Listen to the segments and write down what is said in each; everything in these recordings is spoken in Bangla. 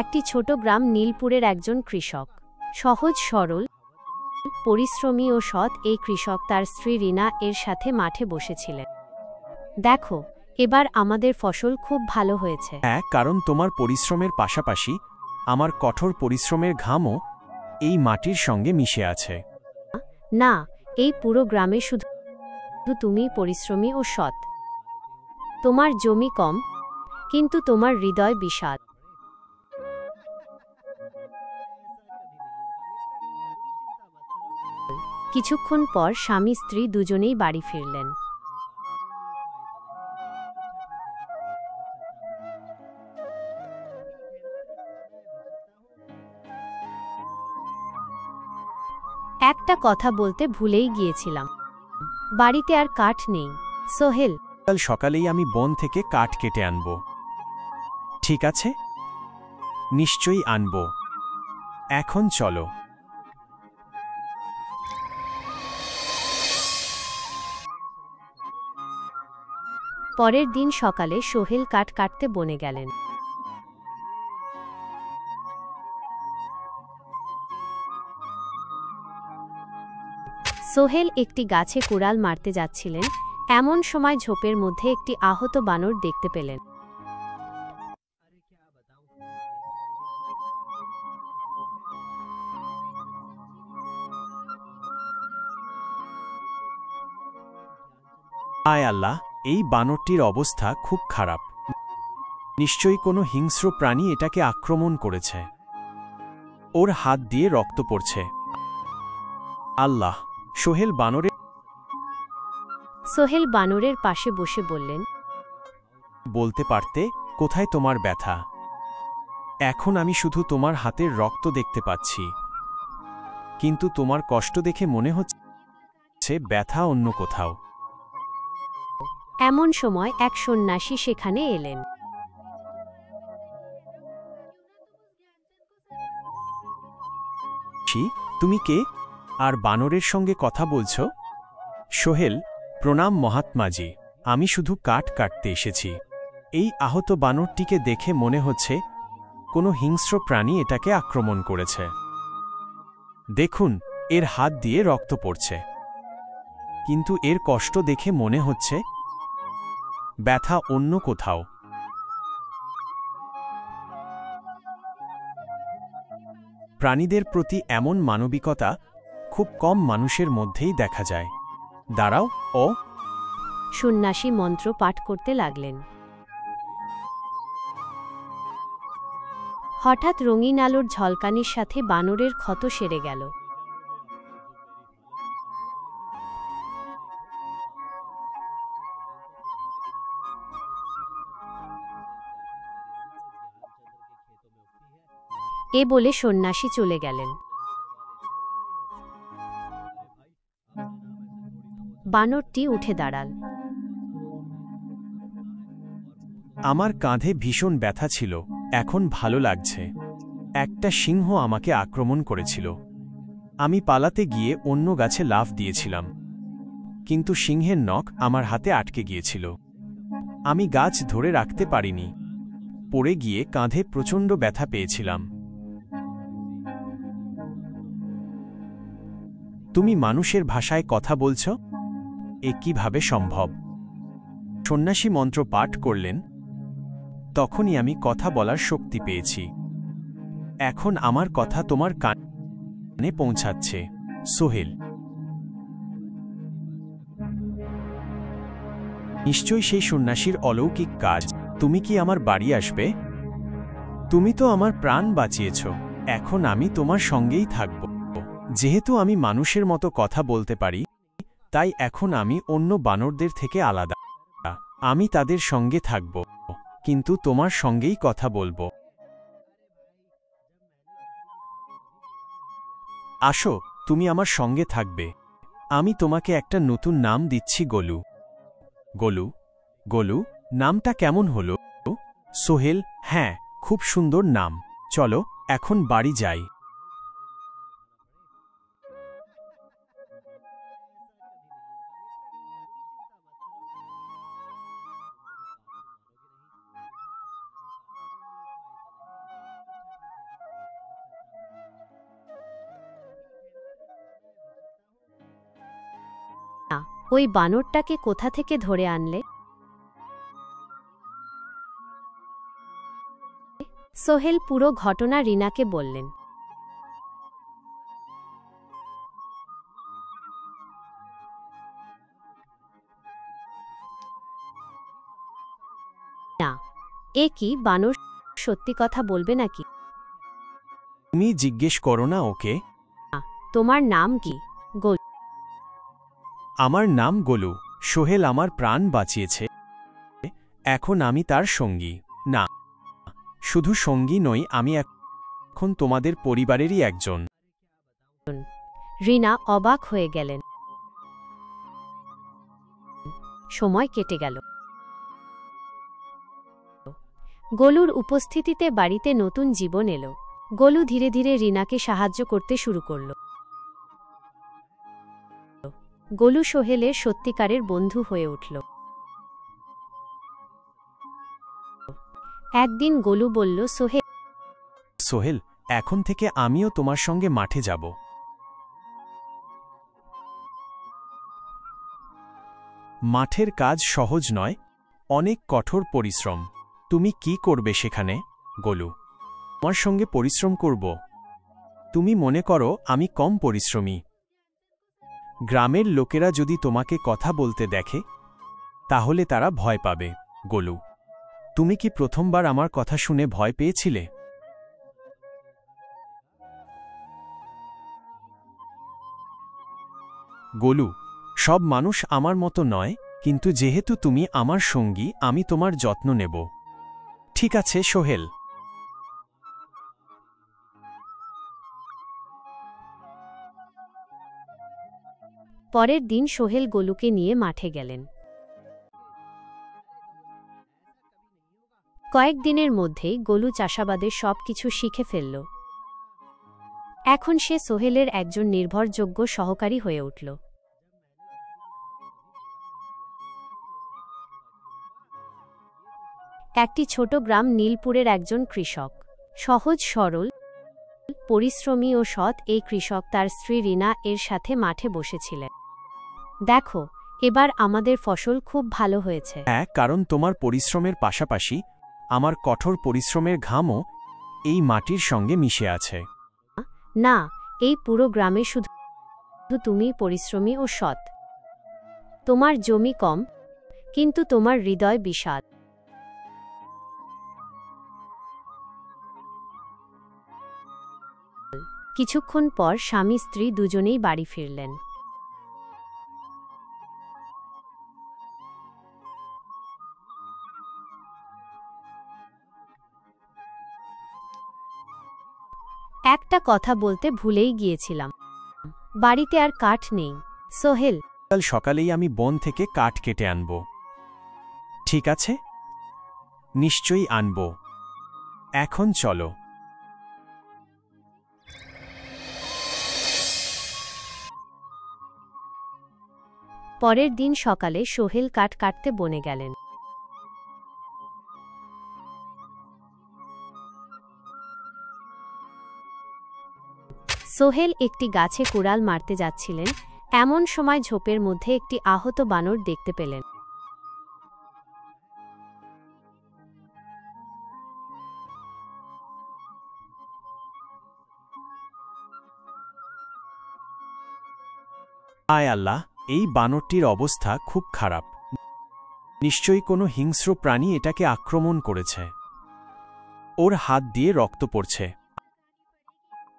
একটি ছোট গ্রাম নীলপুরের একজন কৃষক। সহজ সরল, পরিশ্রমী ও সৎ এই কৃষক তার স্ত্রী রিনা এর সাথে মাঠে বসেছিলেন। দেখো, এবার আমাদের ফসল খুব ভালো হয়েছে। হ্যাঁ, কারণ তোমার পরিশ্রমের পাশাপাশি আমার কঠোর পরিশ্রমের ঘামও এই মাটির সঙ্গে মিশে আছে। না, এই পুরো গ্রামে শুধু তুমি পরিশ্রমী ও সৎ। তোমার জমি কম, কিন্তু তোমার হৃদয় বিশাল। কিছুক্ষণ পর স্বামী স্ত্রী দুজনেই বাড়ি ফিরলেন। একটা কথা বলতে ভুলেই গিয়েছিলাম, বাড়িতে আর কাঠ নেই। সোহেল, কাল সকালেই আমি বন থেকে কাঠ কেটে আনব। ঠিক আছে, নিশ্চয়ই আনব। এখন চলো। পরের দিন সকালে সোহেল কাঠ কাটতে বনে গেলেন। সোহেল একটি গাছে কুড়াল মারতে যাচ্ছিলেন, এমন সময় ঝোপের মধ্যে একটি আহত বানর দেখতে পেলেন। আয় আল্লাহ, এই বানরটির অবস্থা খুব খারাপ। নিশ্চয়ই কোনো হিংস্র প্রাণী এটাকে আক্রমণ করেছে। ওর হাত দিয়ে রক্ত পড়ছে। আল্লাহ! সোহেল বানরের পাশে বসে বললেন, বলতে পারতে কোথায় তোমার ব্যথা? এখন আমি শুধু তোমার হাতের রক্ত দেখতে পাচ্ছি, কিন্তু তোমার কষ্ট দেখে মনে হচ্ছে ব্যথা অন্য কোথাও। এমন সময় এক সন্ন্যাসী সেখানে এলেন। তুমি কে, আর বানরের সঙ্গে কথা বলছ? সোহেল, প্রণাম মহাত্মাজি। আমি শুধু কাঠ কাটতে এসেছি। এই আহত বানরটিকে দেখে মনে হচ্ছে কোনো হিংস্র প্রাণী এটাকে আক্রমণ করেছে। দেখুন, এর হাত দিয়ে রক্ত পড়ছে, কিন্তু এর কষ্ট দেখে মনে হচ্ছে ব্যথা অন্য কোথাও। প্রাণীদের প্রতি এমন মানবিকতা খুব কম মানুষের মধ্যেই দেখা যায়। দাঁড়াও। সন্ন্যাসী মন্ত্র পাঠ করতে লাগলেন। হঠাৎ রঙিন আলোর ঝলকানির সাথে বানরের ক্ষত সেরে গেল। এ বলে সন্ন্যাসী চলে গেলেন। বানরটি উঠে দাঁড়াল। আমার কাঁধে ভীষণ ব্যথা ছিল, এখন ভালো লাগছে। একটা সিংহ আমাকে আক্রমণ করেছিল। আমি পালাতে গিয়ে অন্য গাছে লাফ দিয়েছিলাম, কিন্তু সিংহের নখ আমার হাতে আটকে গিয়েছিল। আমি গাছ ধরে রাখতে পারিনি, পড়ে গিয়ে কাঁধে প্রচণ্ড ব্যথা পেয়েছিলাম। তুমি মানুষের ভাষায় কথা বলছ? এ কিভাবে সম্ভব? সন্ন্যাসী মন্ত্র পাঠ করলেন। তখনই আমি কথা বলার শক্তি পেয়েছি। এখন আমার কথা তোমার কানে পৌঁছাচ্ছে। সোহেল, নিশ্চয়ই সেই সন্ন্যাসীর অলৌকিক কাজ। তুমি কি আমার বাড়ি আসবে? তুমি তো আমার প্রাণ বাঁচিয়েছ। এখন আমি তোমার সঙ্গেই থাকব। যেহেতু আমি মানুষের মতো কথা বলতে পারি, তাই এখন আমি অন্য বানরদের থেকে আলাদা। আমি তাদের সঙ্গে থাকব, কিন্তু তোমার সঙ্গেই কথা বলবো। আসো, তুমি আমার সঙ্গে থাকবে। আমি তোমাকে একটা নতুন নাম দিচ্ছি, গোলু। গোলু, গোলু, নামটা কেমন হলো? সোহেল, হ্যাঁ, খুব সুন্দর নাম। চলো, এখন বাড়ি যাই। ওই বানরটাকে কোথা থেকে ধরে আনলে? সোহেল পুরো ঘটনা রিনাকে বললেন। না, এ কি বানর সত্যি কথা বলবে নাকি? তুমি জিজ্ঞেস করো না ওকে। তোমার নাম কি? গোলু। আমার নাম গোলু। সোহেল আমার প্রাণ বাঁচিয়েছে, এখন আমি তার সঙ্গী। না, শুধু সঙ্গী নই, আমি এখন তোমাদের পরিবারেরই একজন। রিনা অবাক হয়ে গেলেন। সময় কেটে গেল। গোলুর উপস্থিতিতে বাড়িতে নতুন জীবন এলো। গোলু ধীরে ধীরে রিনাকে সাহায্য করতে শুরু করল। গোলু সোহেলের সত্যিকারের বন্ধু হয়ে উঠল। একদিন গোলু বলল, সোহেল, এখন থেকে আমিও তোমার সঙ্গে মাঠে যাব। মাঠের কাজ সহজ নয়, অনেক কঠোর পরিশ্রম। তুমি কি করবে সেখানে? গোলু, তোমার সঙ্গে পরিশ্রম করব। তুমি মনে করো আমি কম পরিশ্রমী? গ্রামের লোকেরা যদি তোমাকে কথা বলতে দেখে তাহলে তারা ভয় পাবে। গোলু, তুমি কি প্রথমবার আমার কথা শুনে ভয় পেয়েছিলে? গোলু, সব মানুষ আমার মতো নয়, কিন্তু যেহেতু তুমি আমার সঙ্গী, আমি তোমার যত্ন নেব। ঠিক আছে সোহেল। পরের দিন সোহেল গোলুকে নিয়ে মাঠে গেলেন। কয়েকদিনের মধ্যেই গোলু চাষাবাদের সবকিছু শিখে ফেলল। এখন সে সোহেলের একজন নির্ভরযোগ্য সহকারী হয়ে উঠল। একটি ছোট গ্রাম নীলপুরের একজন কৃষক। সহজ সরল, পরিশ্রমী ও সৎ এই কৃষক তার স্ত্রী রিনা এর সাথে মাঠে বসেছিলেন। দেখো, এবার আমাদের ফসল খুব ভালো হয়েছে। হ্যাঁ, কারণ তোমার পরিশ্রমের পাশাপাশি আমার কঠোর পরিশ্রমের ঘামও এই মাটির সঙ্গে মিশে আছে। না, এই পুরো গ্রামে শুধু তুমি পরিশ্রমী ও সৎ। তোমার জমি কম, কিন্তু তোমার হৃদয় বিশাল। কিছুক্ষণ পর স্বামী স্ত্রী দুজনেই বাড়ি ফিরলেন। একটা কথা বলতে ভুলেই গিয়েছিলাম, বাড়িতে আর কাঠ নেই। সোহেল, কাল সকালেই আমি বন থেকে কাঠ কেটে আনব। ঠিক আছে, নিশ্চয়ই আনব। এখন চলো। পরের দিন সকালে সোহেল কাঠ কাটতে বনে গেলেন। সোহেল একটি গাছে কুড়াল মারতে যাচ্ছিলেন, এমন সময় ঝোপের মধ্যে একটি আহত বানর দেখতে পেলেন। আয় আল্লাহ, এই বানরটির অবস্থা খুব খারাপ। নিশ্চয়ই কোনো হিংস্র প্রাণী এটাকে আক্রমণ করেছে। ওর হাত দিয়ে রক্ত পড়ছে।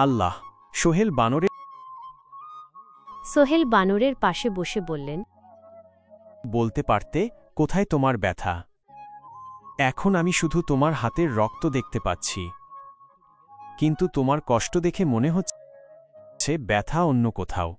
আল্লাহ! সোহেল বানরের পাশে বসে বললেন, বলতে পারতে কোথায় তোমার ব্যথা? এখন আমি শুধু তোমার হাতের রক্ত দেখতে পাচ্ছি, কিন্তু তোমার কষ্ট দেখে মনে হচ্ছে ব্যথা অন্য কোথাও।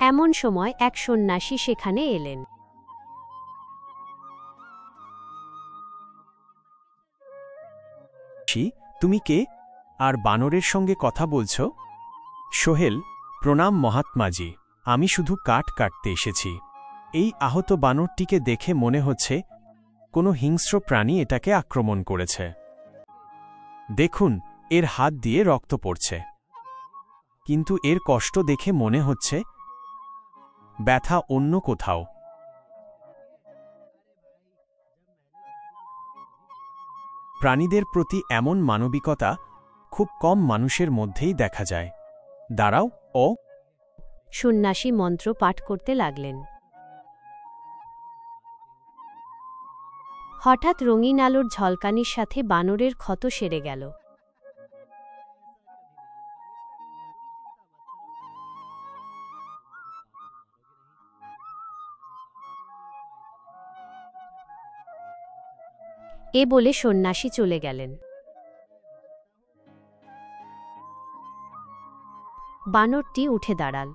এমন সময় এক সন্ন্যাসী সেখানে এলেন। তুমি কে, আর বানরের সঙ্গে কথা বলছ? সোহেল, প্রণাম মহাত্মাজি। আমি শুধু কাঠ কাটতে এসেছি। এই আহত বানরটিকে দেখে মনে হচ্ছে কোনো হিংস্র প্রাণী এটাকে আক্রমণ করেছে। দেখুন, এর হাত দিয়ে রক্ত পড়ছে, কিন্তু এর কষ্ট দেখে মনে হচ্ছে ব্যথা অন্য কোথাও। প্রাণীদের প্রতি এমন মানবিকতা খুব কম মানুষের মধ্যেই দেখা যায়। দাঁড়াও, ও সন্ন্যাসী মন্ত্র পাঠ করতে লাগলেন। হঠাৎ রঙিন আলোর ঝলকানির সাথে বানরের ক্ষত সেরে গেল। এ বলে সন্ন্যাসী চলে গেলেন। বানরটি উঠে দাঁড়াল।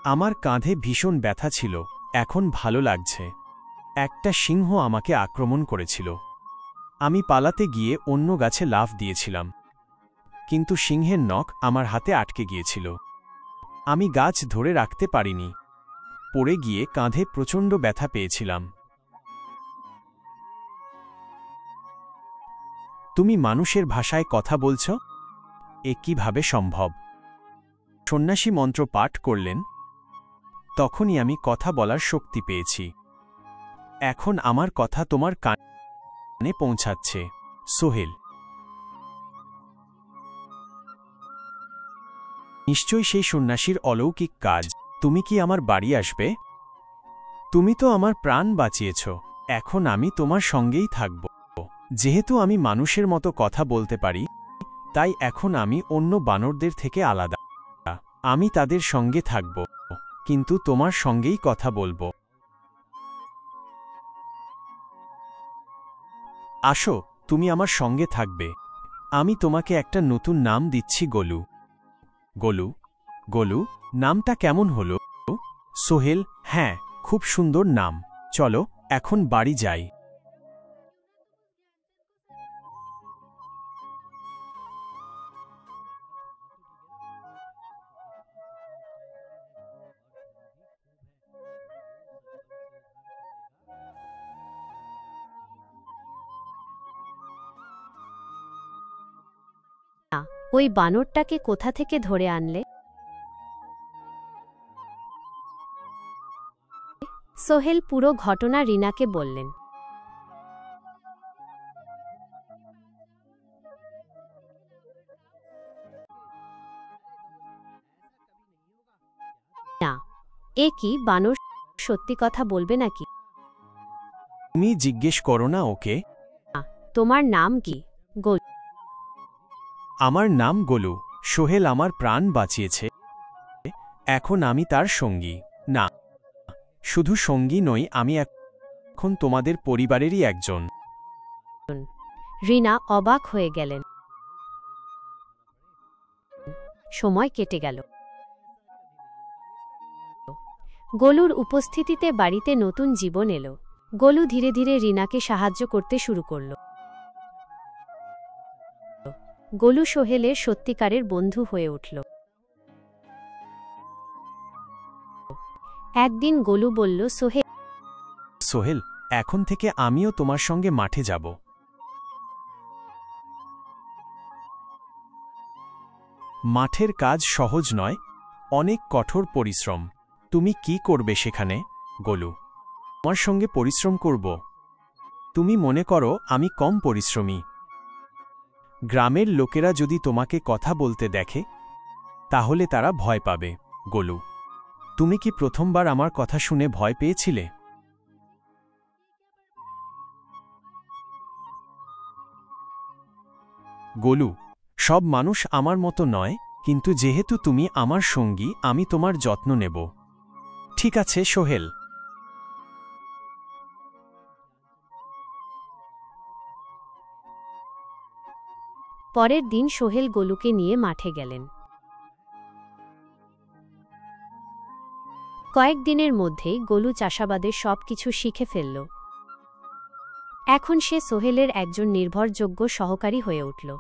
আমার কাঁধে ভীষণ ব্যথা ছিল, এখন ভালো লাগছে। একটা সিংহ আমাকে আক্রমণ করেছিল। আমি পালাতে গিয়ে অন্য গাছে লাফ দিয়েছিলাম, কিন্তু সিংহের নখ আমার হাতে আটকে গিয়েছিল। আমি গাছ ধরে রাখতে পারিনি, পড়ে গিয়ে কাঁধে প্রচণ্ড ব্যথা পেয়েছিলাম। তুমি মানুষের ভাষায় কথা বলছ? এ কিভাবে সম্ভব? সন্ন্যাসী মন্ত্র পাঠ করলেন। তখনই আমি কথা বলার শক্তি পেয়েছি। এখন আমার কথা তোমার কানে পৌঁছাচ্ছে। সোহেল, নিশ্চয়ই সেই সন্ন্যাসীর অলৌকিক কাজ। তুমি কি আমার বাড়ি আসবে? তুমি তো আমার প্রাণ বাঁচিয়েছ, এখন আমি তোমার সঙ্গেই থাকব। যেহেতু আমি মানুষের মতো কথা বলতে পারি, তাই এখন আমি অন্য বানরদের থেকে আলাদা। আমি তাদের সঙ্গে থাকব, কিন্তু তোমার সঙ্গেই কথা বলবো। আসো, তুমি আমার সঙ্গে থাকবে। আমি তোমাকে একটা নতুন নাম দিচ্ছি, গোলু। গোলু, গোলু নামটা কেমন হলো? সোহেল, হ্যাঁ, খুব সুন্দর নাম। চলো এখন বাড়ি যাই। ওই বানরটাকে কোথা থেকে ধরে আনলে? সোহেল পুরো ঘটনা রিনাকে বললেন। না, এ কি বানর সত্যি কথা বলবে নাকি? তুমি জিজ্ঞেস করো না ওকে। তোমার নাম কি? গোলু। আমার নাম গোলু। সোহেল আমার প্রাণ বাঁচিয়েছে, এখন আমি তার সঙ্গী। না, শুধু সঙ্গী নই, আমি এখন তোমাদের পরিবারেরই একজন। রিনা অবাক হয়ে গেলেন। সময় কেটে গেল। গোলুর উপস্থিতিতে বাড়িতে নতুন জীবন এলো। গোলু ধীরে ধীরে রিনাকে সাহায্য করতে শুরু করল। গোলু সোহেলের সত্যিকারের বন্ধু হয়ে উঠল। একদিন গোলু বলল, সোহেল, এখন থেকে আমিও তোমার সঙ্গে মাঠে যাব। মাঠের কাজ সহজ নয়, অনেক কঠোর পরিশ্রম। তুমি কি করবে সেখানে? গোলু, আমার সঙ্গে পরিশ্রম করব। তুমি মনে করো আমি কম পরিশ্রমী? গ্রামের লোকেরা যদি তোমাকে কথা বলতে দেখে, তাহলে তারা ভয় পাবে। গোলু, তুমি কি প্রথমবার আমার কথা শুনে ভয় পেয়েছিলে? গোলু, সব মানুষ আমার মতো নয়, কিন্তু যেহেতু তুমি আমার সঙ্গী, আমি তোমার যত্ন নেব। ঠিক আছে সোহেল। পরের দিন সোহেল গোলুকে নিয়ে মাঠে গেলেন। কয়েকদিনের মধ্যেই গোলু চাষাবাদের সবকিছু শিখে ফেলল। এখন সে সোহেলের একজন নির্ভরযোগ্য সহকারী হয়ে উঠল।